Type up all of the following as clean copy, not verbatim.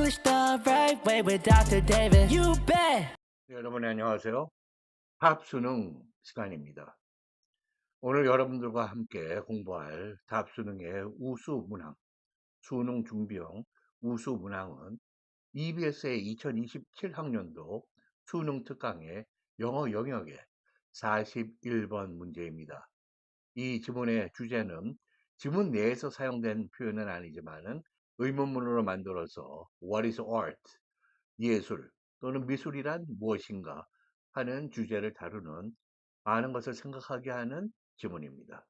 English the right way with Dr. David. You bet. 여러분 안녕하세요. 답 수능 시간입니다. 오늘 여러분들과 함께 공부할 답 수능의 우수 문항, 수능 준비형 우수 문항은 EBS의 2027 학년도 수능 특강의 영어 영역의 41번 문제입니다. 이 지문의 주제는 지문 내에서 사용된 표현은 아니지만은 의문문으로 만들어서 What is art? 예술 또는 미술이란 무엇인가 하는 주제를 다루는 많은 것을 생각하게 하는 지문입니다.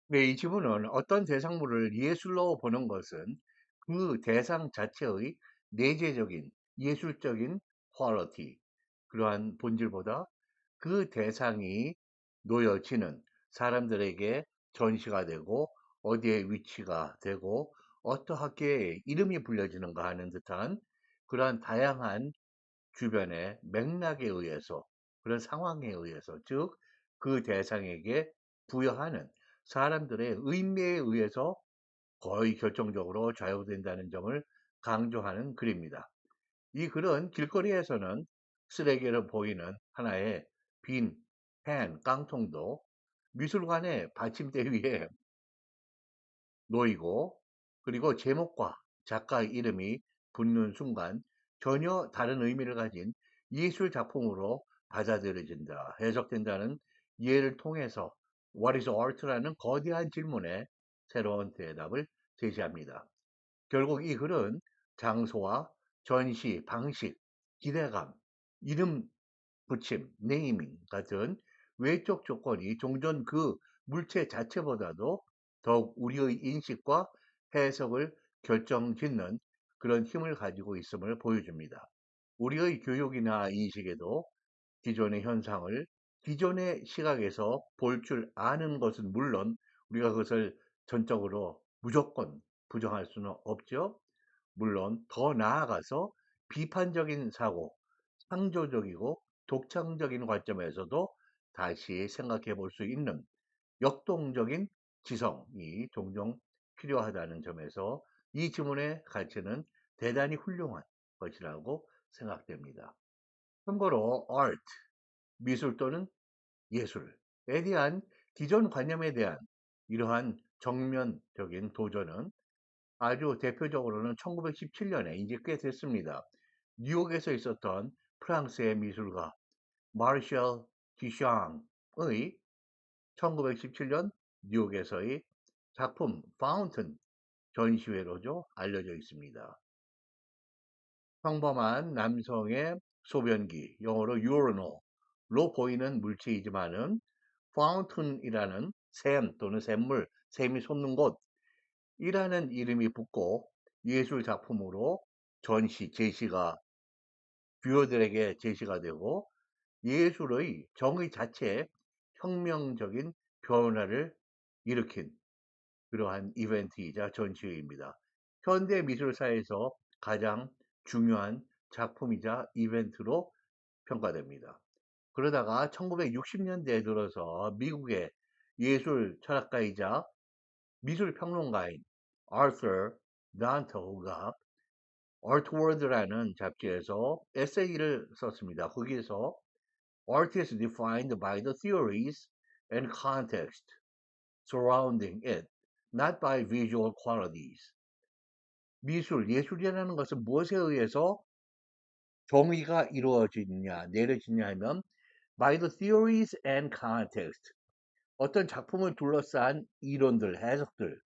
네, 이 지문은 어떤 대상물을 예술로 보는 것은 그 대상 자체의 내재적인 예술적인 퀄리티, 그러한 본질보다 그 대상이 놓여지는 사람들에게 전시가 되고 어디에 위치가 되고 어떠하게 이름이 불려지는가 하는 듯한 그러한 다양한 주변의 맥락에 의해서 그런 상황에 의해서 즉 그 대상에게 부여하는 사람들의 의미에 의해서 거의 결정적으로 좌우된다는 점을 강조하는 글입니다. 이 글은 길거리에서는 쓰레기로 보이는 하나의 빈 펜, 깡통도 미술관의 받침대 위에 놓이고 그리고 제목과 작가의 이름이 붙는 순간 전혀 다른 의미를 가진 예술 작품으로 받아들여진다, 해석된다는 예를 통해서 What is art라는 거대한 질문에 새로운 대답을 제시합니다. 결국 이 글은 장소와 전시, 방식, 기대감, 이름 붙임, 네이밍 같은 외적 조건이 종전 그 물체 자체보다도 더욱 우리의 인식과 해석을 결정짓는 그런 힘을 가지고 있음을 보여줍니다. 우리의 교육이나 인식에도 기존의 현상을 기존의 시각에서 볼 줄 아는 것은 물론 우리가 그것을 전적으로 무조건 부정할 수는 없죠. 물론 더 나아가서 비판적인 사고, 창조적이고 독창적인 관점에서도 다시 생각해 볼 수 있는 역동적인 지성이 종종 필요하다는 점에서 이 지문의 가치는 대단히 훌륭한 것이라고 생각됩니다. 참고로 art, 미술 또는 예술에 대한 기존 관념에 대한 이러한 정면적인 도전은 아주 대표적으로는 1917년에 이제 꽤 됐습니다. 뉴욕에서 있었던 프랑스의 미술가 마르셜 디샹의 1917년 뉴욕에서의 작품 파운튼 전시회로죠 알려져 있습니다. 평범한 남성의 소변기, 영어로 urinal로 보이는 물체이지만은 파운틴이라는 샘 또는 샘물, 샘이 솟는 곳이라는 이름이 붙고 예술 작품으로 전시, 제시가 뷰어들에게 제시가 되고 예술의 정의 자체에 혁명적인 변화를 일으킨 그러한 이벤트이자 전시회입니다. 현대 미술사에서 가장 중요한 작품이자 이벤트로 평가됩니다. 그러다가 1960년대에 들어서 미국의 예술 철학가이자 미술 평론가인 아서 단토가 Artworld라는 잡지에서 에세이를 썼습니다. 거기에서 Art is defined by the theories and context surrounding it, not by visual qualities. 미술, 예술이라는 것은 무엇에 의해서 정의가 이루어지냐, 내려지냐 하면 by the theories and context. 어떤 작품을 둘러싼 이론들, 해석들,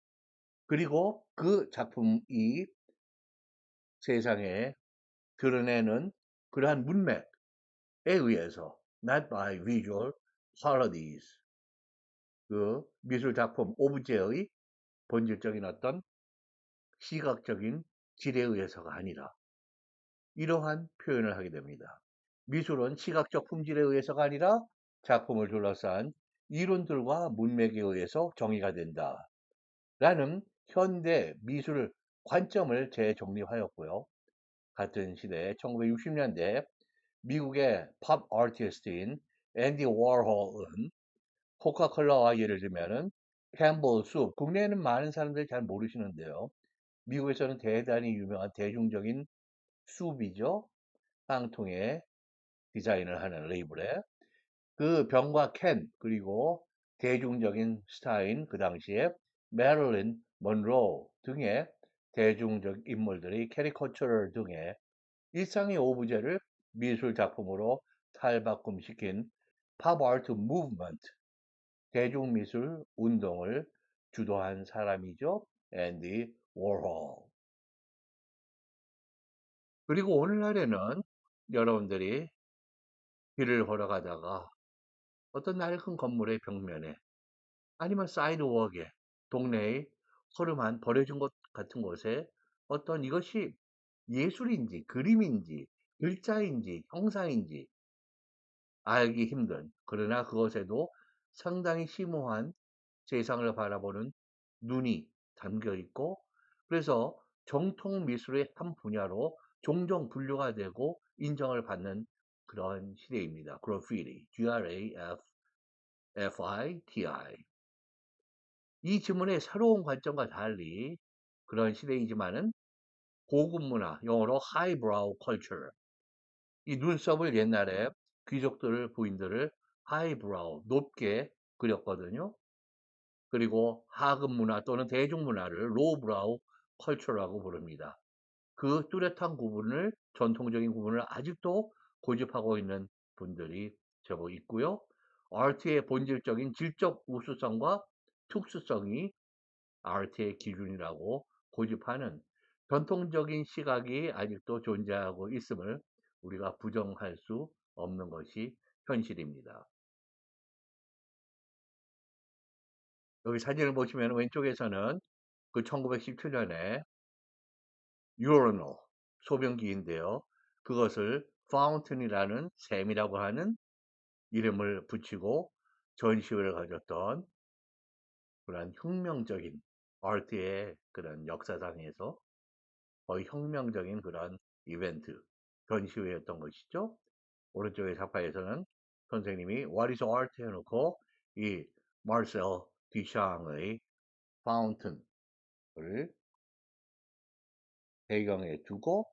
그리고 그 작품이 세상에 드러내는 그러한 문맥에 의해서 not by visual qualities. 그 미술 작품 오브제의 본질적인 어떤 시각적인 질에 의해서가 아니라 이러한 표현을 하게 됩니다. 미술은 시각적 품질에 의해서가 아니라 작품을 둘러싼 이론들과 문맥에 의해서 정의가 된다. 라는 현대 미술 관점을 재정립하였고요. 같은 시대 1960년대 미국의 팝 아티스트인 앤디 워홀은 코카콜라와 예를 들면은 캠볼 숲, 국내에는 많은 사람들이 잘 모르시는데요. 미국에서는 대단히 유명한 대중적인 숲이죠. 깡통에 디자인을 하는 레이블에 그 병과 캔 그리고 대중적인 스타인 그 당시에 메릴린 먼로 등의 대중적 인물들의 캐리커처 등의 일상의 오브제를 미술 작품으로 탈바꿈시킨 팝 아트 무브먼트 대중미술 운동을 주도한 사람이죠. 앤디 워홀. 그리고 오늘날에는 여러분들이 길을 걸어가다가 어떤 낡은 건물의 벽면에 아니면 사이드웍에 동네의 허름한 버려진 곳 같은 곳에 어떤 이것이 예술인지 그림인지 글자인지 형상인지 알기 힘든 그러나 그것에도 상당히 심오한 세상을 바라보는 눈이 담겨 있고 그래서 정통 미술의 한 분야로 종종 분류가 되고 인정을 받는 그런 시대입니다. 그래피티, G-R-A-F-F-I-T-I. 이 지문의 새로운 관점과 달리 그런 시대이지만은 고급 문화, 영어로 highbrow culture. 이 눈썹을 옛날에 귀족들, 부인들을 highbrow, 높게 그렸거든요. 그리고 하급 문화 또는 대중문화를 lowbrow culture라고 부릅니다. 그 뚜렷한 구분을, 전통적인 구분을 아직도 고집하고 있는 분들이 제법 있고요. 아트의 본질적인 질적 우수성과 특수성이 아트의 기준이라고 고집하는 전통적인 시각이 아직도 존재하고 있음을 우리가 부정할 수 없는 것이 현실입니다. 여기 사진을 보시면 왼쪽에서는 그 1917년에 urinal, 소변기인데요. 그것을 fountain이라는 샘이라고 하는 이름을 붙이고 전시회를 가졌던 그런 혁명적인 아트의 그런 역사상에서 거의 혁명적인 그런 이벤트, 전시회였던 것이죠. 오른쪽의 사파에서는 선생님이 What is art 해놓고 이 마르셀 듀샹의 파운틴을 배경에 두고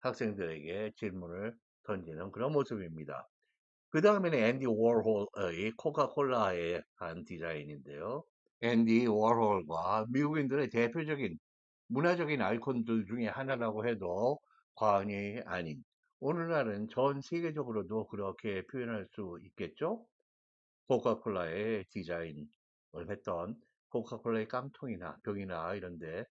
학생들에게 질문을 던지는 그런 모습입니다. 그 다음에는 앤디 워홀의 코카콜라에 한 디자인인데요. 앤디 워홀과 미국인들의 대표적인 문화적인 아이콘들 중에 하나라고 해도 과언이 아닌 오늘날은 전 세계적으로도 그렇게 표현할 수 있겠죠? 코카콜라의 디자인을 했던 코카콜라의 깡통이나 병이나 이런데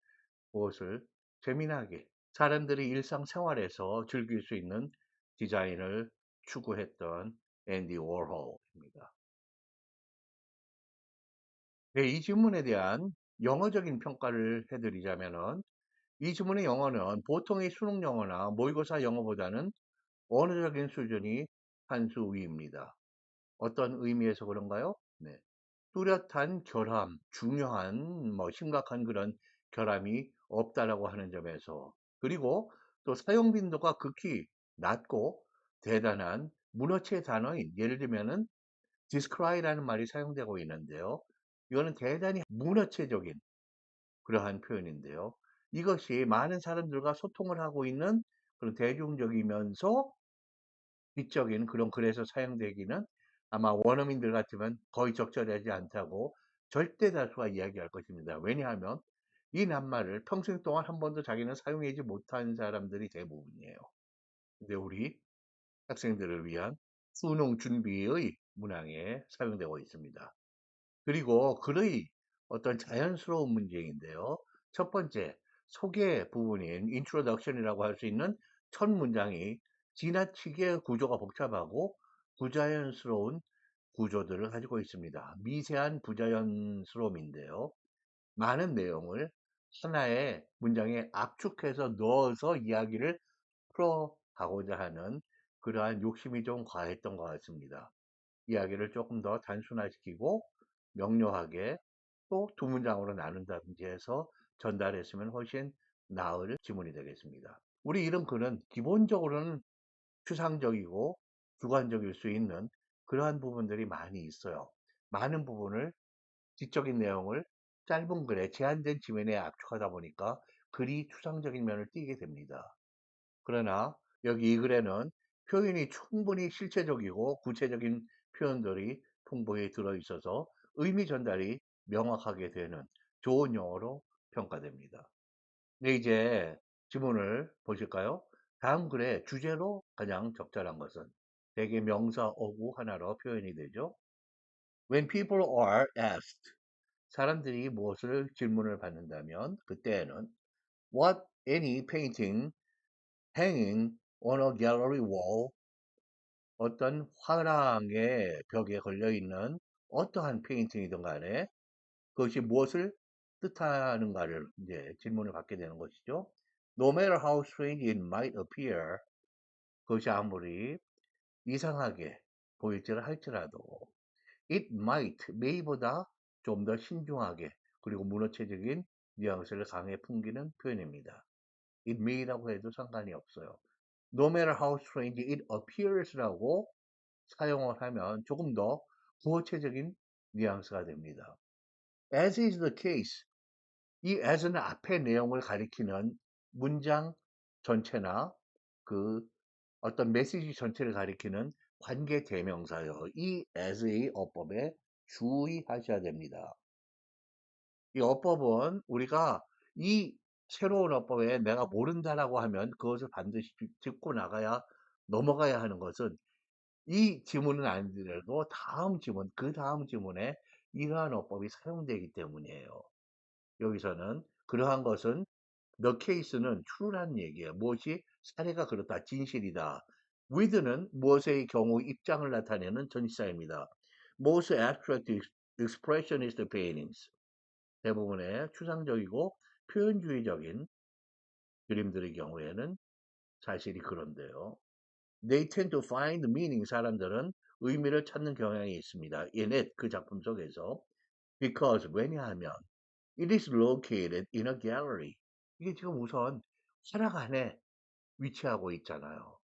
그것을 재미나게 사람들이 일상생활에서 즐길 수 있는 디자인을 추구했던 앤디 워홀입니다. 네, 이 질문에 대한 영어적인 평가를 해드리자면은 이 지문의 영어는 보통의 수능 영어나 모의고사 영어보다는 언어적인 수준이 한 수 위입니다. 어떤 의미에서 그런가요? 네. 뚜렷한 결함, 중요한 심각한 그런 결함이 없다라고 하는 점에서 그리고 또 사용 빈도가 극히 낮고 대단한 문어체 단어인 예를 들면은 descry라는 말이 사용되고 있는데요. 이거는 대단히 문어체적인 그러한 표현인데요. 이것이 많은 사람들과 소통을 하고 있는 그런 대중적이면서 지적인 그런 글에서 사용되기는 아마 원어민들 같으면 거의 적절하지 않다고 절대 다수가 이야기할 것입니다. 왜냐하면 이 낱말을 평생 동안 한 번도 자기는 사용하지 못한 사람들이 대부분이에요. 근데 우리 학생들을 위한 수능 준비의 문항에 사용되고 있습니다. 그리고 글의 어떤 자연스러운 문제인데요. 첫 번째, 소개 부분인 introduction이라고 할 수 있는 첫 문장이 지나치게 구조가 복잡하고 부자연스러운 구조들을 가지고 있습니다. 미세한 부자연스러움인데요. 많은 내용을 하나의 문장에 압축해서 넣어서 이야기를 풀어가고자 하는 그러한 욕심이 좀 과했던 것 같습니다. 이야기를 조금 더 단순화시키고 명료하게 또 두 문장으로 나눈다든지 해서 전달했으면 훨씬 나을 지문이 되겠습니다. 우리 이런 글은 기본적으로는 추상적이고 주관적일 수 있는 그러한 부분들이 많이 있어요. 많은 부분을 지적인 내용을 짧은 글에 제한된 지면에 압축하다 보니까 그리 추상적인 면을 띠게 됩니다. 그러나 여기 이 글에는 표현이 충분히 실체적이고 구체적인 표현들이 풍부히 들어있어서 의미 전달이 명확하게 되는 좋은 영어로 평가됩니다. 네, 이제 지문을 보실까요? 다음 글의 주제로 가장 적절한 것은 대개 명사 어구 하나로 표현이 되죠. When people are asked, 사람들이 무엇을 질문을 받는다면 그때에는 what any painting hanging on a gallery wall, 어떤 화廊의 벽에 걸려있는 어떠한 페인팅이든 간에 그것이 무엇을 뜻하는가를 이제 질문을 받게 되는 것이죠. No matter how strange it might appear, 그것이 아무리 이상하게 보일지를 할지라도 it might, may보다 좀 더 신중하게 그리고 문어체적인 뉘앙스를 강하게 풍기는 표현입니다. it may라고 해도 상관이 없어요. No matter how strange it appears라고 사용을 하면 조금 더 구어체적인 뉘앙스가 됩니다. As is the case, 이 as는 앞의 내용을 가리키는 문장 전체나 그 어떤 메시지 전체를 가리키는 관계 대명사요. 이 as의 어법에 주의하셔야 됩니다. 이 어법은 우리가 이 새로운 어법에 내가 모른다라고 하면 그것을 반드시 짚고 나가야 넘어가야 하는 것은 이 지문은 아니더라도 다음 지문, 그 다음 지문에 이러한 어법이 사용되기 때문이에요. 여기서는 그러한 것은 the case는 true라는 얘기예요. 무엇이 사례가 그렇다, 진실이다. with는 무엇의 경우 입장을 나타내는 전치사입니다. Most abstract expressionist paintings, 대부분의 추상적이고 표현주의적인 그림들의 경우에는 사실이 그런데요. They tend to find meaning, 사람들은 의미를 찾는 경향이 있습니다. in it, 그 작품 속에서. Because, 왜냐하면 it is located in a gallery. 이게 지금 우선 화락 안에 위치하고 있잖아요.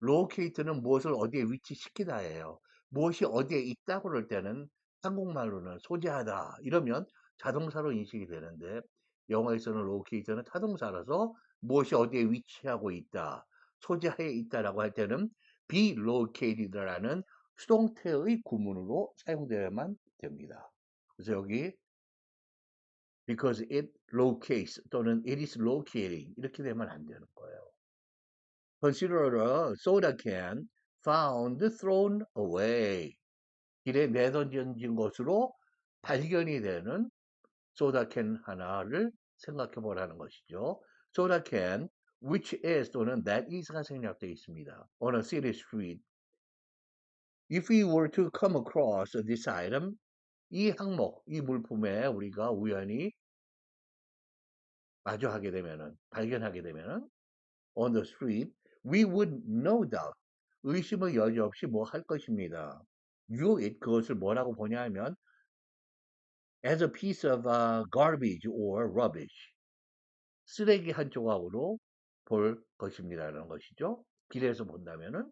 locate는 무엇을 어디에 위치시키다예요. 무엇이 어디에 있다고 그럴 때는 한국말로는 소재하다 이러면 자동사로 인식이 되는데 영어에서는 locate는 타동사라서 무엇이 어디에 위치하고 있다, 소재하에 있다라고 할 때는 be located라는 수동태의 구문으로 사용되어야만 됩니다. 그래서 여기 because it locates 또는 it is locating 이렇게 되면 안 되는 거예요. Consider a soda can found thrown away. 길에 내던진 것으로 발견이 되는 소다캔 하나를 생각해 보라는 것이죠. 소다 can, which is 또는 that is가 생략되어 있습니다. On a city street. If we were to come across this item, 이 항목, 이 물품에 우리가 우연히 마주하게 되면은, 발견하게 되면은, on the street, we would no doubt, 의심의 여지 없이 뭐 할 것입니다. view it, 그것을 뭐라고 보냐 하면, as a piece of garbage or rubbish. 쓰레기 한 조각으로 볼 것입니다라는 것이죠. 길에서 본다면은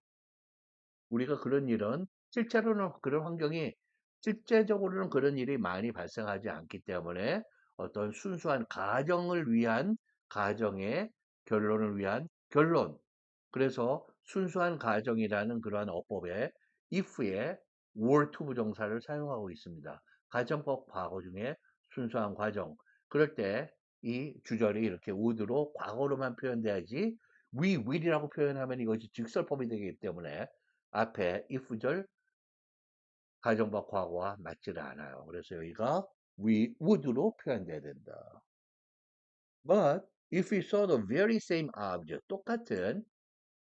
우리가 그런 일은 실제로는 그런 환경이 실제적으로는 그런 일이 많이 발생하지 않기 때문에 어떤 순수한 가정을 위한 가정의 결론을 위한 결론. 그래서 순수한 가정이라는 그러한 어법에 if의 were to 부정사를 사용하고 있습니다. 가정법 과거 중에 순수한 과정. 그럴 때 이 주절이 이렇게 would로 과거로만 표현돼야지 we will이라고 표현하면 이것이 직설법이 되기 때문에 앞에 if절 가정법 과거와 맞지를 않아요. 그래서 여기가 we would로 표현돼야 된다. But if we saw the very same object, 똑같은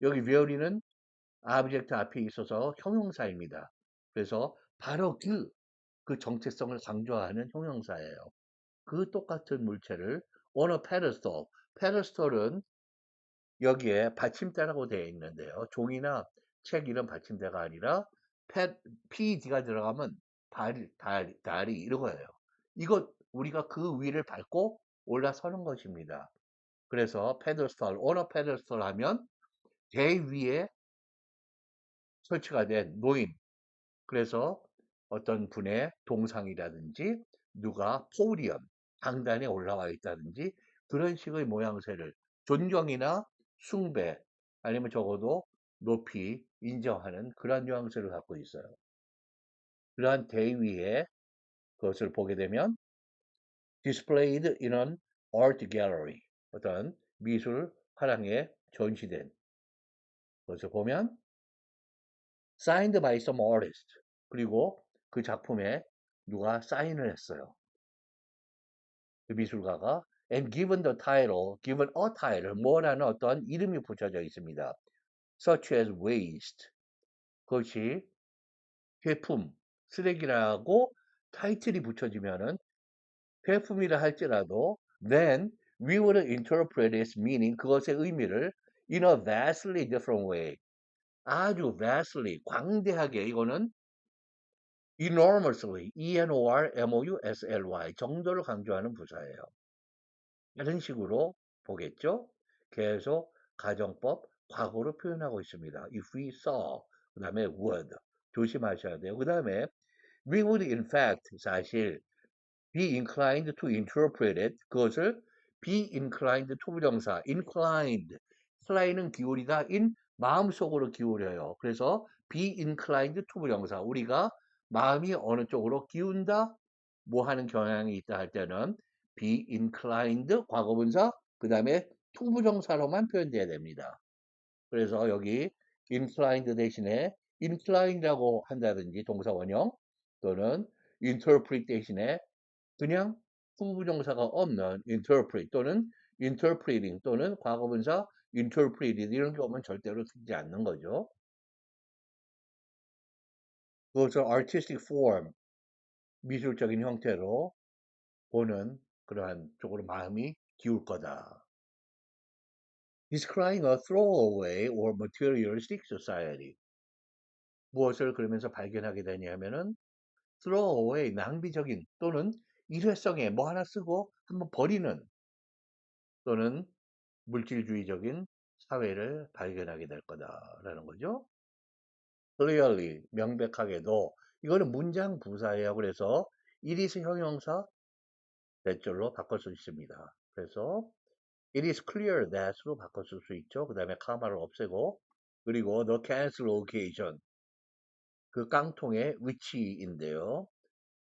여기 very는 object 앞에 있어서 형용사입니다. 그래서 바로 그 정체성을 강조하는 형용사예요. 그 똑같은 물체를 on a pedestal, pedestal은 여기에 받침대라고 되어 있는데요. 종이나 책 이런 받침대가 아니라 PD가 들어가면 다리 이거예요. 이거 우리가 그 위를 밟고 올라서는 것입니다. 그래서 페더스털, 오너 페더스털 하면 대 위에 설치가 된 노인. 그래서 어떤 분의 동상이라든지 누가 포디엄, 강단에 올라와 있다든지 그런 식의 모양새를 존경이나 숭배 아니면 적어도 높이 인정하는 그러한 뉘앙스를 갖고 있어요. 그러한 대위에 그것을 보게 되면 displayed in an art gallery 어떤 미술 화廊에 전시된 것을 보면 signed by some artist 그리고 그 작품에 누가 사인을 했어요. 그 미술가가 and given the title, given a title, 뭐라는 어떠한 이름이 붙여져 있습니다. such as waste. 그것이 폐품, 쓰레기라고 타이틀이 붙여지면은 폐품이라 할지라도 then we would interpret its meaning 그것의 의미를 in a vastly different way. 아주 vastly 광대하게 이거는 enormously, enormously 정도를 강조하는 부사예요. 이런 식으로 보겠죠? 계속 가정법 과거로 표현하고 있습니다. If we saw, 그 다음에 would 조심하셔야 돼요. 그 다음에 we would in fact 사실 be inclined to interpret it 그것을 be inclined to 부정사 inclined incline은 기울이다 in 마음속으로 기울여요. 그래서 be inclined to 부정사 우리가 마음이 어느 쪽으로 기운다 뭐 하는 경향이 있다 할 때는 be inclined 과거분사 그 다음에 to 부정사로만 표현돼야 됩니다. 그래서 여기 inclined 대신에 inclined라고 한다든지 동사 원형 또는 interpret 대신에 그냥 후부정사가 없는 interpret 또는 interpreting 또는 과거분사 interpreted 이런 경우는 절대로 쓰지 않는 거죠. 그것을 artistic form, 미술적인 형태로 보는 그러한 쪽으로 마음이 기울 거다. Describing a throwaway or materialistic society. 무엇을 그러면서 발견하게 되냐면은 throwaway, 낭비적인 또는 일회성에 뭐 하나 쓰고 한번 버리는 또는 물질주의적인 사회를 발견하게 될 거다라는 거죠. clearly, 명백하게도 이거는 문장 부사예요. 그래서 it is 형용사 대절로 바꿔 쓸 수 있습니다. 그래서 it is clear that으로 바꿔 쓸 수 있죠. 그 다음에 카마를 없애고 그리고 the cancel occasion 그 깡통의 위치인데요.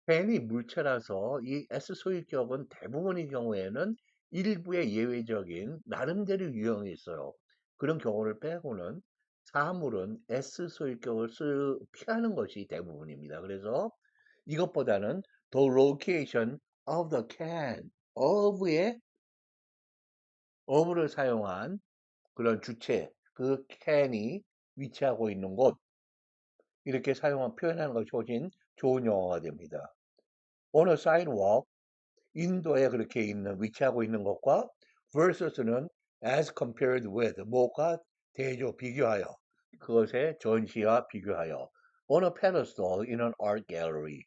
펜이 물체라서 이 S 소유격은 대부분의 경우에는 일부의 예외적인 나름대로 유형이 있어요. 그런 경우를 빼고는 사물은 S 소유격을 피하는 것이 대부분입니다. 그래서 이것보다는 the location of the can, of의 of를 사용한 그런 주체, 그 can이 위치하고 있는 곳 이렇게 표현하는 것이 훨씬 좋은 영어가 됩니다. On a sidewalk 인도에 그렇게 위치하고 있는 것과 versus는 as compared with 뭐가 대조 비교하여 그것의 전시와 비교하여 on a pedestal in an art gallery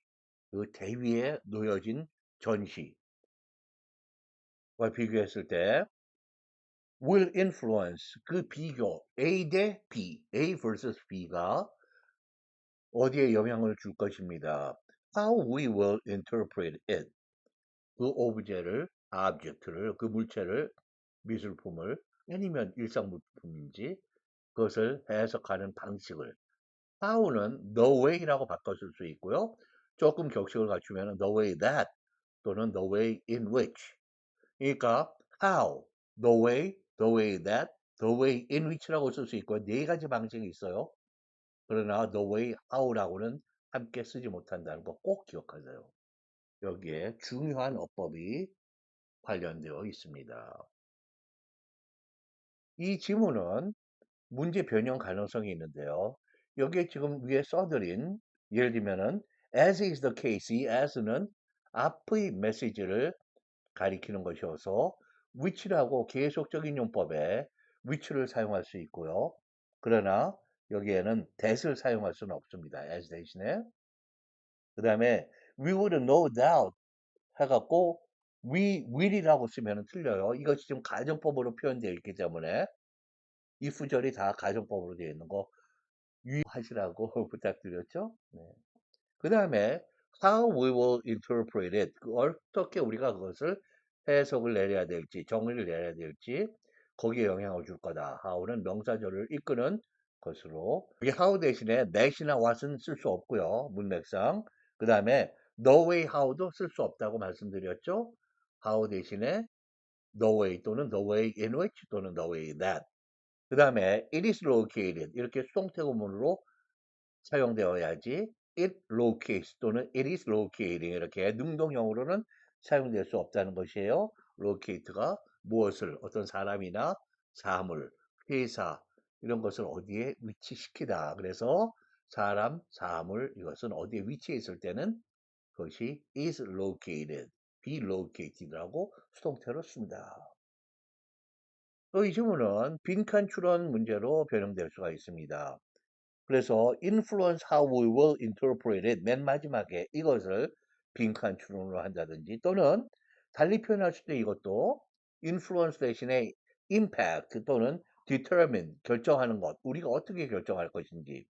그 대위에 놓여진 전시와 비교했을 때 will influence 그 비교 A 대 B, A vs B가 어디에 영향을 줄 것입니다. How we will interpret it 그 오브제를, object를, 그 물체를, 미술품을 아니면 일상 물품인지 그것을 해석하는 방식을 how는 the way라고 바꿔줄 수 있고요. 조금 격식을 갖추면 the way that 또는 the way in which 그러니까 how, the way that, the way in which라고 쓸 수 있고 네 가지 방식이 있어요. 그러나 the way how라고는 함께 쓰지 못한다는 거 꼭 기억하세요. 여기에 중요한 어법이 관련되어 있습니다. 이 지문은 문제 변형 가능성이 있는데요. 여기에 지금 위에 써드린 예를 들면은 as is the case, 이 as는 앞의 메시지를 가리키는 것이어서 which라고 계속적인 용법에 which를 사용할 수 있고요. 그러나 여기에는 that을 사용할 수는 없습니다. as 대신에 그 다음에 we would no doubt 해갖고 we will이라고 쓰면 틀려요. 이것이 지금 가정법으로 표현되어 있기 때문에 이 구절이 다 가정법으로 되어 있는 거 유의하시라고 부탁드렸죠. 네. 그 다음에 how we will interpret it 어떻게 우리가 그것을 해석을 내려야 될지, 정의를 내려야 될지, 거기에 영향을 줄 거다. how는 명사절을 이끄는 것으로. 이 how 대신에 that이나 what은 쓸 수 없고요. 문맥상. 그 다음에 the way how도 쓸 수 없다고 말씀드렸죠. how 대신에 the way 또는 the way in which 또는 the way that. 그 다음에 it is located 이렇게 수동태구문으로 사용되어야지 it locates 또는 it is locating 이렇게 능동형으로는 사용될 수 없다는 것이에요. locate가 무엇을 어떤 사람이나 사물, 회사 이런 것을 어디에 위치시키다. 그래서 사람, 사물 이것은 어디에 위치해 있을 때는 그것이 is located, be located라고 수동태로 씁니다. 또 이 질문은 빈칸 추론 문제로 변형될 수가 있습니다. 그래서 influence how we will interpret it 맨 마지막에 이것을 빈칸 추론으로 한다든지 또는 달리 표현할 수도 이것도 influence 대신에 impact 또는 determine 결정하는 것 우리가 어떻게 결정할 것인지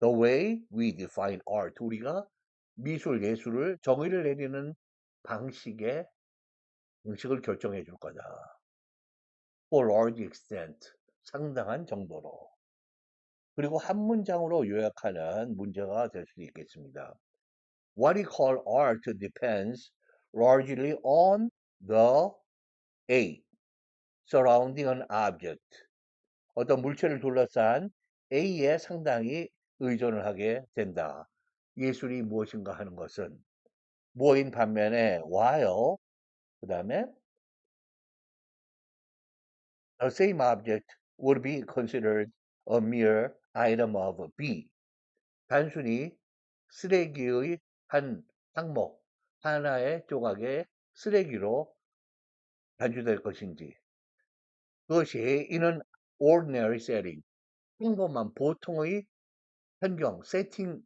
the way we define art 우리가 미술 예술을 정의를 내리는 방식을 결정해 줄 거다. for large extent 상당한 정도로 그리고 한 문장으로 요약하는 문제가 될 수도 있겠습니다. What we call art depends largely on the A surrounding an object. 어떤 물체를 둘러싼 A에 상당히 의존을 하게 된다. 예술이 무엇인가 하는 것은 뭐인 반면에 while 그 다음에 the same object would be considered a mere item of B. 단순히 쓰레기의 한 항목, 하나의 조각의 쓰레기로 간주될 것인지 그것이 in an ordinary setting, 평범한 보통의 환경, 세팅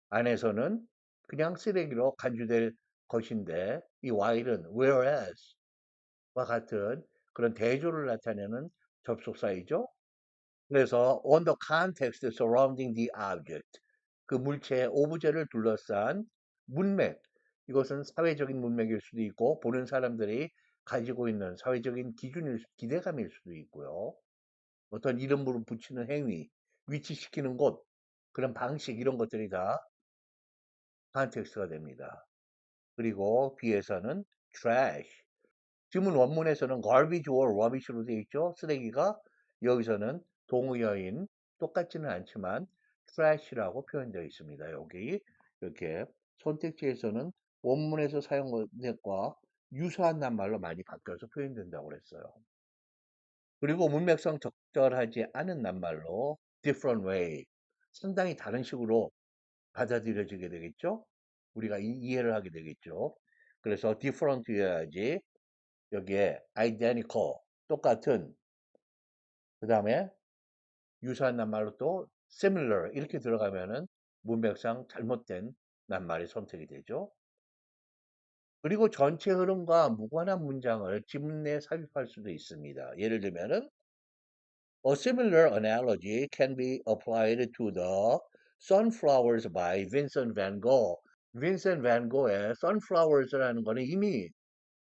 안에서는 그냥 쓰레기로 간주될 것인데 이 while은 whereas와 같은 그런 대조를 나타내는 접속사이죠. 그래서 on the context surrounding the object 그 물체 오브제를 둘러싼 문맥 이것은 사회적인 문맥일 수도 있고 보는 사람들이 가지고 있는 사회적인 기대감일 수도 있고요. 어떤 이름으로 붙이는 행위, 위치시키는 곳, 그런 방식 이런 것들이 다 컨텍스트가 됩니다. 그리고 B에서는 trash. 지문 원문에서는 garbage or rubbish로 되어 있죠. 쓰레기가 여기서는 동의어인 똑같지는 않지만 trash라고 표현되어 있습니다. 여기 이렇게 선택지에서는 원문에서 사용한 것과 유사한 낱말로 많이 바뀌어서 표현된다고 그랬어요. 그리고 문맥상 적절하지 않은 낱말로 different way 상당히 다른 식으로 받아들여지게 되겠죠. 우리가 이해를 하게 되겠죠. 그래서 different여야지 여기에 identical 똑같은 그 다음에 유사한 낱말로 또 similar 이렇게 들어가면은 문맥상 잘못된 낱말이 선택이 되죠. 그리고 전체 흐름과 무관한 문장을 지문 내에 삽입할 수도 있습니다. 예를 들면은 A similar analogy can be applied to the Sunflowers by Vincent van Gogh. 빈센트 반 고의 Sunflowers라는 거는 이미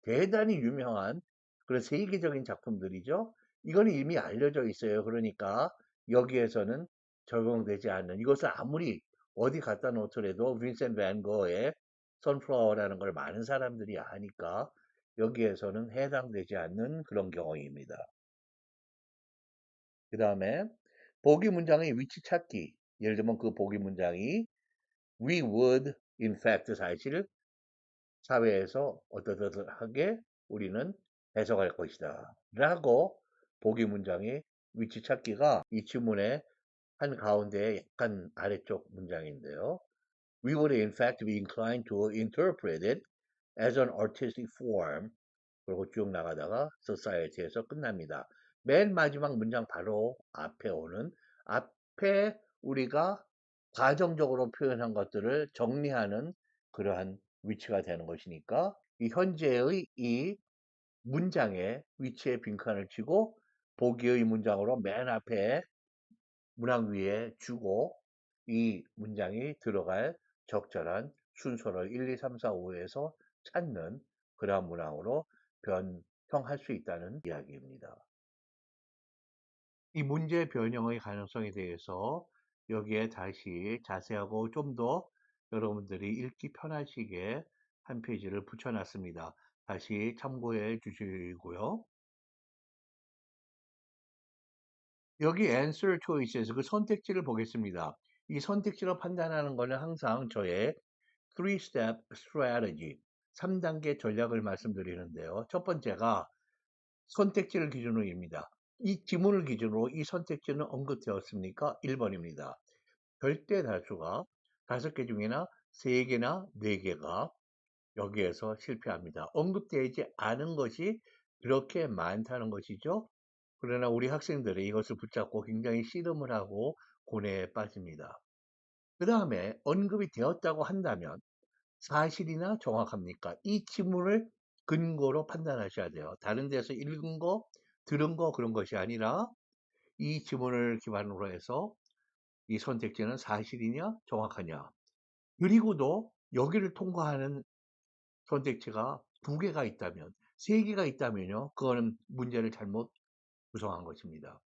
대단히 유명한 그런 세계적인 작품들이죠. 이거는 이미 알려져 있어요. 그러니까 여기에서는 적용되지 않는 이것을 아무리 어디 갖다 놓더라도 빈센트 반 고의 선플라워라는 걸 많은 사람들이 아니까 여기에서는 해당되지 않는 그런 경우입니다. 그 다음에 보기 문장의 위치 찾기. 예를 들면 그 보기 문장이 We would in fact 사실 사회에서 어떠하게 우리는 해석할 것이다. 라고 보기 문장의 위치 찾기가 이 지문의 한 가운데 약간 아래쪽 문장인데요. We would in fact be inclined to interpret it as an artistic form. 그리고 쭉 나가다가 society에서 끝납니다. 맨 마지막 문장 바로 앞에 오는 앞에 우리가 과정적으로 표현한 것들을 정리하는 그러한 위치가 되는 것이니까 이 현재의 이 문장의 위치에 빈칸을 치고 보기의 문장으로 맨 앞에 문항 위에 주고 이 문장이 들어갈 적절한 순서를 1, 2, 3, 4, 5에서 찾는 그러한 문항으로 변형할 수 있다는 이야기입니다. 이 문제 변형의 가능성에 대해서 여기에 다시 자세하고 좀 더 여러분들이 읽기 편하시게 한 페이지를 붙여놨습니다. 다시 참고해 주시고요. 여기 answer choices 그 선택지를 보겠습니다. 이 선택지로 판단하는 것은 항상 저의 3-step strategy 3단계 전략을 말씀드리는데요. 첫 번째가 선택지를 기준으로입니다. 이 지문을 기준으로 이 선택지는 언급되었습니까? 1번입니다. 절대 다수가 5개 중에나 3개나 4개가 여기에서 실패합니다. 언급되지 않은 것이 그렇게 많다는 것이죠. 그러나 우리 학생들이 이것을 붙잡고 굉장히 씨름을 하고 고뇌에 빠집니다. 그 다음에 언급이 되었다고 한다면 사실이나 정확합니까? 이 지문을 근거로 판단하셔야 돼요. 다른 데서 읽은 거, 들은 거 그런 것이 아니라 이 지문을 기반으로 해서 이 선택지는 사실이냐 정확하냐. 그리고도 여기를 통과하는 선택지가 2개가 있다면 3개가 있다면요. 그거는 문제를 잘못 구성한 것입니다.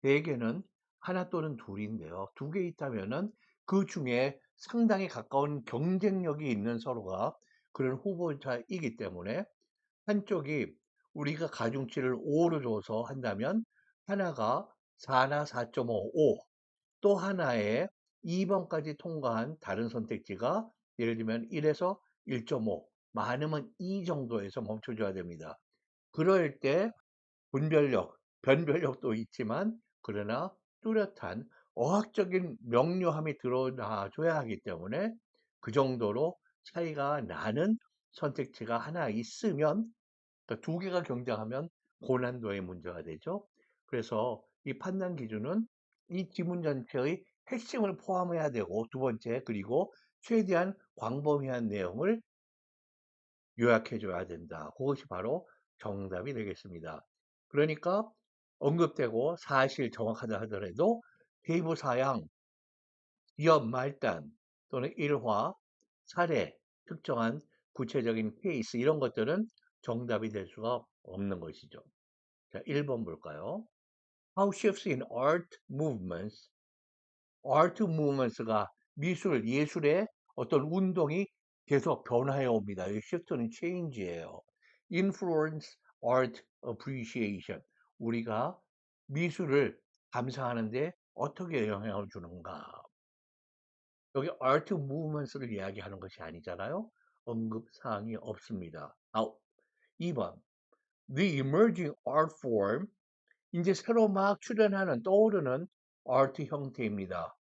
4개는 하나 또는 둘인데요. 2개 있다면은 그 중에 상당히 가까운 경쟁력이 있는 서로가 그런 후보자이기 때문에 한쪽이 우리가 가중치를 5로 줘서 한다면 하나가 4나 4.5, 5, 또 하나에 2번까지 통과한 다른 선택지가 예를 들면 1에서 1.5, 많으면 2 정도에서 멈춰줘야 됩니다. 그럴 때 분별력, 변별력도 있지만 그러나 뚜렷한 어학적인 명료함이 드러나줘야 하기 때문에 그 정도로 차이가 나는 선택지가 하나 있으면 그러니까 2개가 경쟁하면 고난도의 문제가 되죠. 그래서 이 판단 기준은 이 지문 전체의 핵심을 포함해야 되고 두 번째 그리고 최대한 광범위한 내용을 요약해 줘야 된다. 그것이 바로 정답이 되겠습니다. 그러니까 언급되고 사실 정확하다 하더라도 대부 사양, 기업 말단 또는 일화, 사례, 특정한 구체적인 케이스 이런 것들은 정답이 될 수가 없는 것이죠. 자, 1번 볼까요? How shifts in art movements가 미술, 예술의 어떤 운동이 계속 변화해 옵니다. 이 shift는 change예요. Influence art appreciation. 우리가 미술을 감상하는데 어떻게 영향을 주는가? 여기 art movements를 이야기하는 것이 아니잖아요. 언급 사항이 없습니다. 2번. The emerging art form 이제 새로 막 출현하는 떠오르는 아트 형태입니다.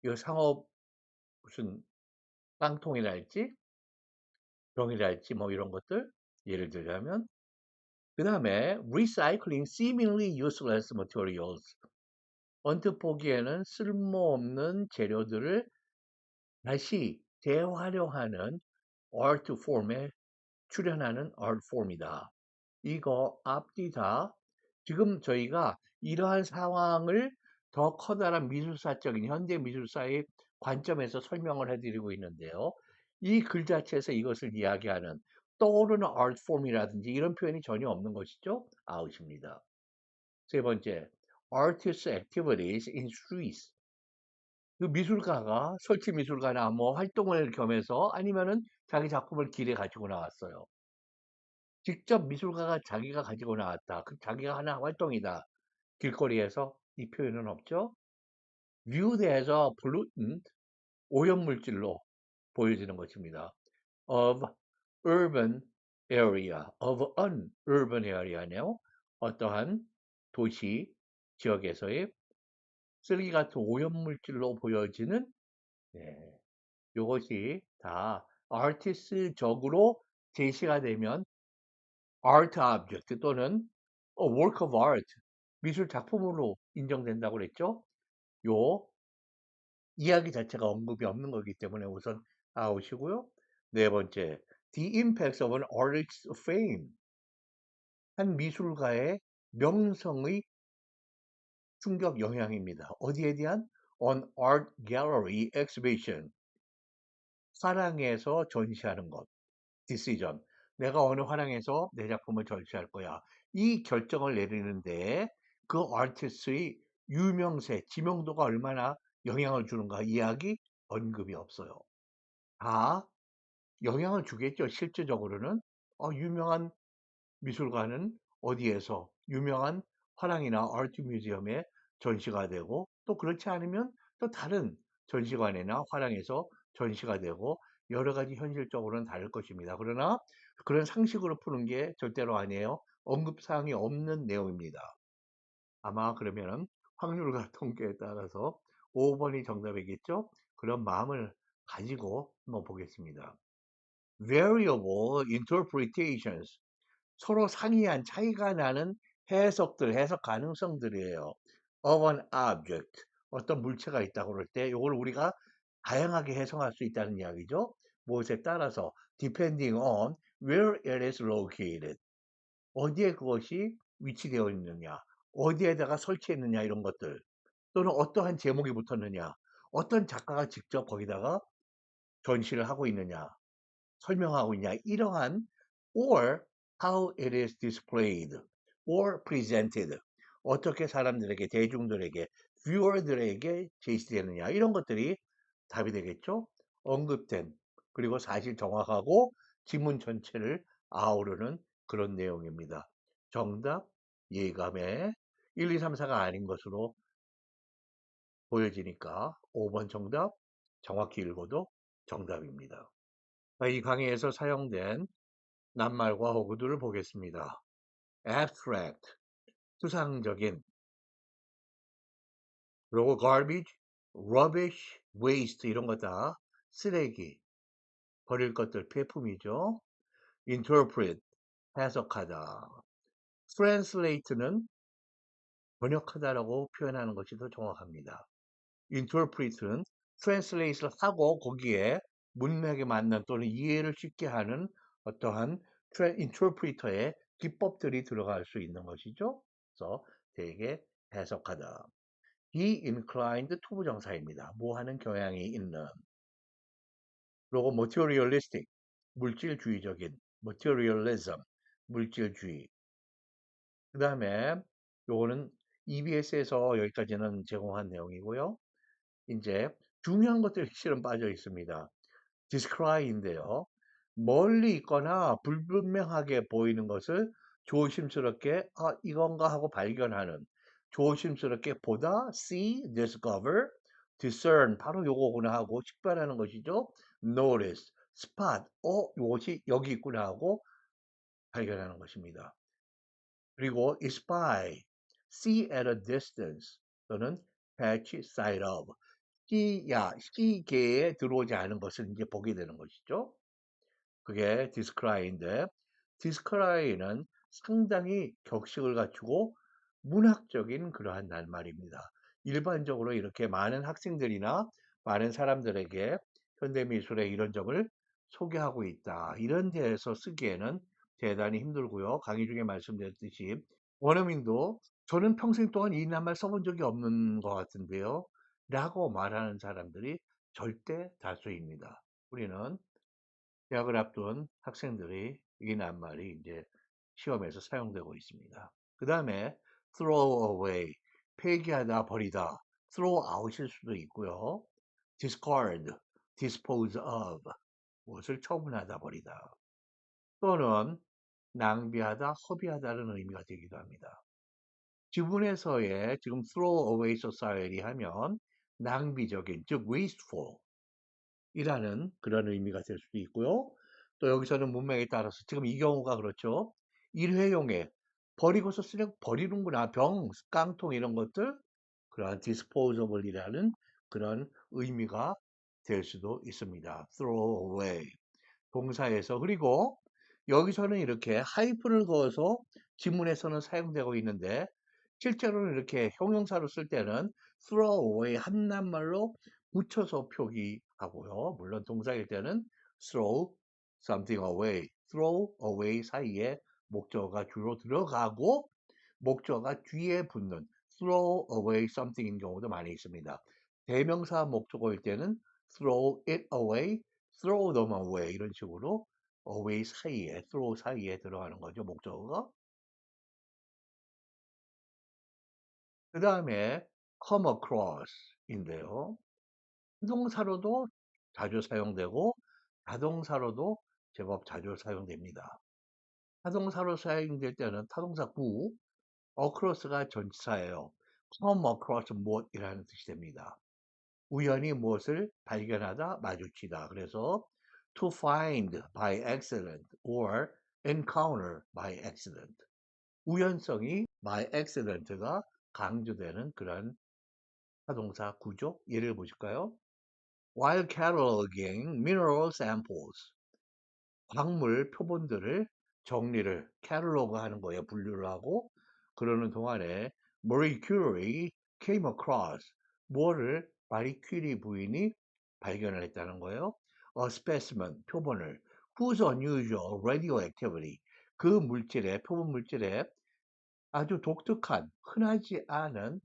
이 상업 무슨 깡통이랄지 병이랄지 뭐 이런 것들 예를 들자면 그 다음에 recycling seemingly useless materials 언뜻 보기에는 쓸모없는 재료들을 다시 재활용하는 art form에 출현하는 art form이다. 이거 앞뒤 다 지금 저희가 이러한 상황을 더 커다란 미술사적인 현대 미술사의 관점에서 설명을 해드리고 있는데요. 이 글 자체에서 이것을 이야기하는 떠오르는 art form이라든지 이런 표현이 전혀 없는 것이죠. 아웃입니다. 세 번째, artist activities in streets. 그 미술가가 설치 미술가나 뭐 활동을 겸해서 아니면은 자기 작품을 길에 가지고 나왔어요. 직접 미술가가 자기가 가지고 나왔다. 그 자기가 하는 활동이다. 길거리에서 이 표현은 없죠. viewed as a pollutant, 오염물질로 보여지는 것입니다. of urban area, of an urban area네요. 어떠한 도시 지역에서의 쓰레기 같은 오염물질로 보여지는 네, 이것이 다 아티스트적으로 제시가 되면 art object 또는 a work of art 미술 작품으로 인정된다고 그랬죠. 요 이야기 자체가 언급이 없는 거기 때문에 우선 아웃이고요. 네 번째, the impacts of an artist's fame. 한 미술가의 명성의 충격 영향입니다. 어디에 대한? on art gallery exhibition. 사랑에서 전시하는 것. decision. 내가 어느 화랑에서 내 작품을 전시할 거야. 이 결정을 내리는데 그 아티스트의 유명세, 지명도가 얼마나 영향을 주는가 이야기 언급이 없어요. 다 영향을 주겠죠. 실질적으로는 유명한 미술관은 어디에서 유명한 화랑이나 아트 뮤지엄에 전시가 되고 또 그렇지 않으면 또 다른 전시관이나 화랑에서 전시가 되고 여러 가지 현실적으로는 다를 것입니다. 그러나 그런 상식으로 푸는 게 절대로 아니에요. 언급사항이 없는 내용입니다. 아마 그러면은 확률과 통계에 따라서 5번이 정답이겠죠? 그런 마음을 가지고 한번 보겠습니다. Variable interpretations. 서로 상이한 차이가 나는 해석 가능성들이에요. of an object. 어떤 물체가 있다고 그럴 때 이걸 우리가 다양하게 해석할 수 있다는 이야기죠. 무엇에 따라서 depending on where it is located. 어디에 그것이 위치되어 있느냐, 어디에다가 설치했느냐 이런 것들 또는 어떠한 제목이 붙었느냐, 어떤 작가가 직접 거기다가 전시를 하고 있느냐, 설명하고 있냐 이러한 or how it is displayed or presented 어떻게 사람들에게 대중들에게 viewer들에게 제시되느냐 이런 것들이 답이 되겠죠. 언급된 그리고 사실 정확하고 지문 전체를 아우르는 그런 내용입니다. 정답 예감에 1, 2, 3, 4가 아닌 것으로 보여지니까 5번 정답 정확히 읽어도 정답입니다. 이 강의에서 사용된 낱말과 어구들을 보겠습니다. abstract, 추상적인, 그리고 garbage, rubbish, waste 이런 거 다 쓰레기, 버릴 것들, 폐품이죠. interpret, 해석하다. translate는 번역하다라고 표현하는 것이 더 정확합니다. interpret는 translate를 하고 거기에 문맥에 맞는 또는 이해를 쉽게 하는 어떠한 interpreter의 기법들이 들어갈 수 있는 것이죠. 그래서 되게 해석하다. be inclined to 부정사입니다. 뭐 하는 경향이 있는. 그리고 materialistic, 물질주의적인, materialism, 물질주의. 그 다음에 요거는 EBS에서 여기까지는 제공한 내용이고요. 이제 중요한 것들이 실은 빠져 있습니다. descry인데요. 멀리 있거나 불분명하게 보이는 것을 조심스럽게 이건가 하고 발견하는 조심스럽게 보다 see, discover, discern 바로 요거구나 하고 식별하는 것이죠. notice, spot 요것이 여기 있구나 하고 발견하는 것입니다. 그리고 espy, see at a distance 또는 catch sight of 시계에 들어오지 않은 것을 이제 보게 되는 것이죠. 그게 디스크라이인데 디스크라이는 상당히 격식을 갖추고 문학적인 그러한 낱말입니다. 일반적으로 이렇게 많은 학생들이나 많은 사람들에게 현대미술의 이런 점을 소개하고 있다. 이런 데에서 쓰기에는 대단히 힘들고요. 강의 중에 말씀드렸듯이 원어민도 저는 평생 동안 이 낱말 써본 적이 없는 것 같은데요. 라고 말하는 사람들이 절대 다수입니다. 우리는 대학을 앞둔 학생들이 이 낱말이 이제 시험에서 사용되고 있습니다. 그 다음에 throw away, 폐기하다, 버리다, throw out일 수도 있고요. discard, dispose of, 무엇을 처분하다, 버리다. 또는 낭비하다, 허비하다는 의미가 되기도 합니다. 지문에서의 지금 throw away society 하면 낭비적인, 즉 wasteful 이라는 그런 의미가 될 수도 있고요. 또 여기서는 문맥에 따라서 지금 이 경우가 그렇죠. 일회용에 버리고서 쓰레기 버리는구나. 병, 깡통 이런 것들 그러한 disposable이라는 그런 의미가 될 수도 있습니다. throw away 동사에서 그리고 여기서는 이렇게 하이픈을 그어서 지문에서는 사용되고 있는데 실제로는 이렇게 형용사로 쓸 때는 throw away 한 낱말로 붙여서 표기하고요. 물론 동사일 때는 throw something away, throw away 사이에 목적어가 주로 들어가고 목적어가 뒤에 붙는 throw away something인 경우도 많이 있습니다. 대명사 목적어일 때는 throw it away, throw them away 이런 식으로 away 사이에, throw 사이에 들어가는 거죠, 목적어가. 그 다음에 come across인데요. 수동사로도 자주 사용되고 자동사로도 제법 자주 사용됩니다. 타동사로 사용될 때는 타동사 구, across가 전치사예요. come across 무엇이라는 뜻이 됩니다. 우연히 무엇을 발견하다, 마주치다. 그래서 to find by accident or encounter by accident. 우연성이 by accident가 강조되는 그런 타동사 구조. 예를 보실까요? While cataloging mineral samples, 광물 표본들을 정리를 catalog 하는 거예요. 분류를 하고 그러는 동안에 Marie Curie came across 뭐를 마리 퀴리 부인이 발견을 했다는 거예요. A specimen 표본을 whose unusual radioactivity 그 물질의 표본 물질의 아주 독특한 흔하지 않은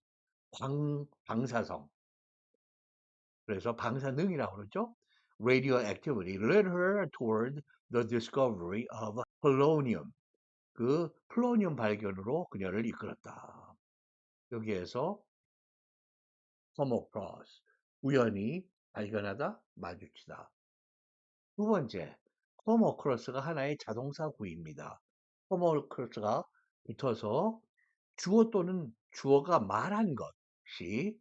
방사성 그래서 방사능이라고 그러죠. radioactivity led her toward the discovery of polonium. 그 플로니움 발견으로 그녀를 이끌었다. 여기에서 come across 우연히 발견하다, 마주치다. 두 번째, come across가 하나의 자동사 구입니다. come across가 붙어서 주어 또는 주어가 말한 것이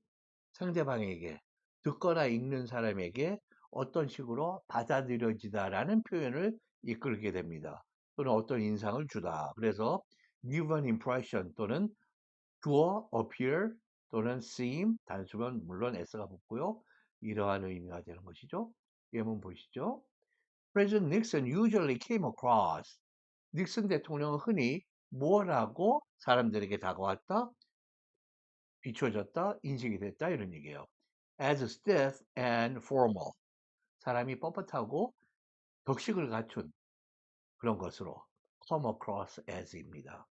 상대방에게 듣거나 읽는 사람에게 어떤 식으로 받아들여지다라는 표현을 이끌게 됩니다. 또는 어떤 인상을 주다. 그래서 give an impression 또는 주어 appear 또는 seem 단수면 물론 s가 붙고요. 이러한 의미가 되는 것이죠. 예문 보시죠. President Nixon usually came across. 닉슨 대통령은 흔히 뭐라고 사람들에게 다가왔다, 비춰졌다, 인식이 됐다 이런 얘기예요. As stiff and formal. 사람이 뻣뻣하고 격식을 갖춘 그런 것으로 come across as입니다.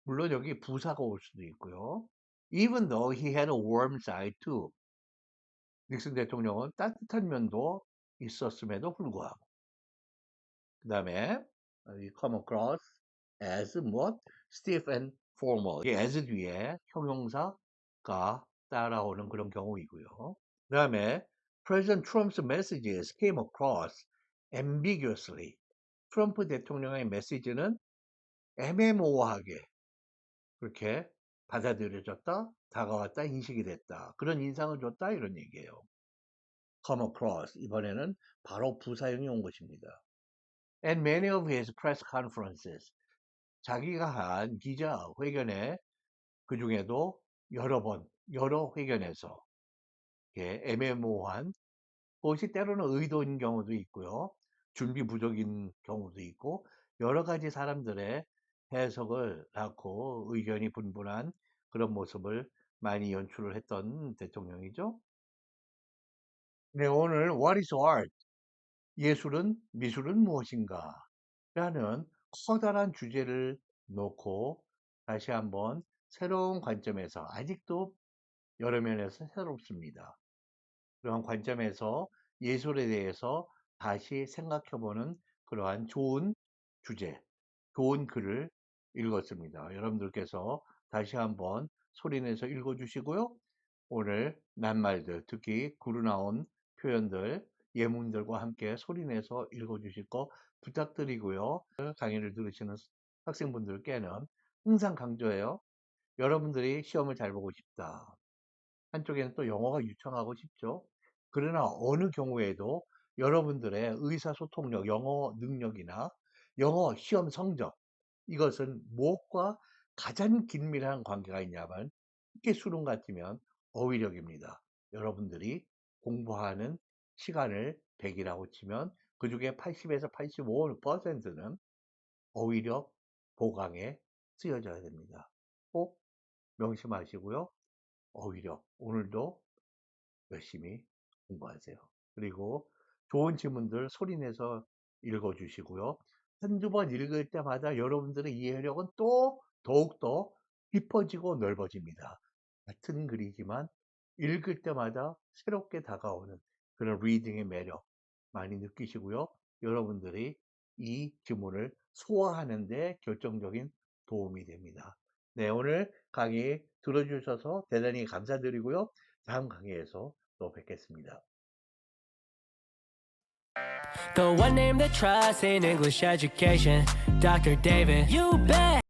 물론 여기 부사가 올 수도 있고요. Even though he had a warm side too. 닉슨 대통령은 따뜻한 면도 있었음에도 불구하고. 그 다음에 come across as 무엇? stiff and formal. 이 as 뒤에 형용사가 따라오는 그런 경우이고요. 그 다음에 President Trump's messages came across ambiguously. 트럼프 대통령의 메시지는 애매모호하게 그렇게 받아들여졌다, 다가왔다, 인식이 됐다. 그런 인상을 줬다 이런 얘기예요. come across 이번에는 바로 부사형이 온 것입니다. And many of his press conferences 자기가 한 기자회견에 그 중에도 여러 번, 여러 회견에서 애매모호한 그것이 때로는 의도인 경우도 있고요. 준비 부족인 경우도 있고 여러 가지 사람들의 해석을 낳고 의견이 분분한 그런 모습을 많이 연출을 했던 대통령이죠. 네, 오늘 What is art? 예술은 미술은 무엇인가? 라는 커다란 주제를 놓고 다시 한번 새로운 관점에서 아직도 여러 면에서 새롭습니다. 그런 관점에서 예술에 대해서 다시 생각해보는 그러한 좋은 주제, 좋은 글을 읽었습니다. 여러분들께서 다시 한번 소리내서 읽어주시고요. 오늘 낱말들, 특히 구루 나온 표현들, 예문들과 함께 소리내서 읽어주실 거 부탁드리고요. 강의를 들으시는 학생분들께는 항상 강조해요. 여러분들이 시험을 잘 보고 싶다. 한쪽에는 또 영어가 유창하고 싶죠. 그러나 어느 경우에도 여러분들의 의사소통력, 영어 능력이나 영어 시험 성적, 이것은 무엇과 가장 긴밀한 관계가 있냐면 특히 수능 같으면 어휘력입니다. 여러분들이 공부하는 시간을 100이라고 치면 그 중에 80에서 85%는 어휘력 보강에 쓰여져야 됩니다. 꼭 명심하시고요. 어휘력 오늘도 열심히 공부하세요. 그리고 좋은 지문들 소리내서 읽어주시고요. 한두 번 읽을 때마다 여러분들의 이해력은 또 더욱더 깊어지고 넓어집니다. 같은 글이지만 읽을 때마다 새롭게 다가오는 그런 리딩의 매력 많이 느끼시고요. 여러분들이 이 지문을 소화하는 데 결정적인 도움이 됩니다. 네, 오늘 강의 들어주셔서 대단히 감사드리고요. 다음 강의에서 또 뵙겠습니다. The one name that trusts in English education, Dr. David. You bet.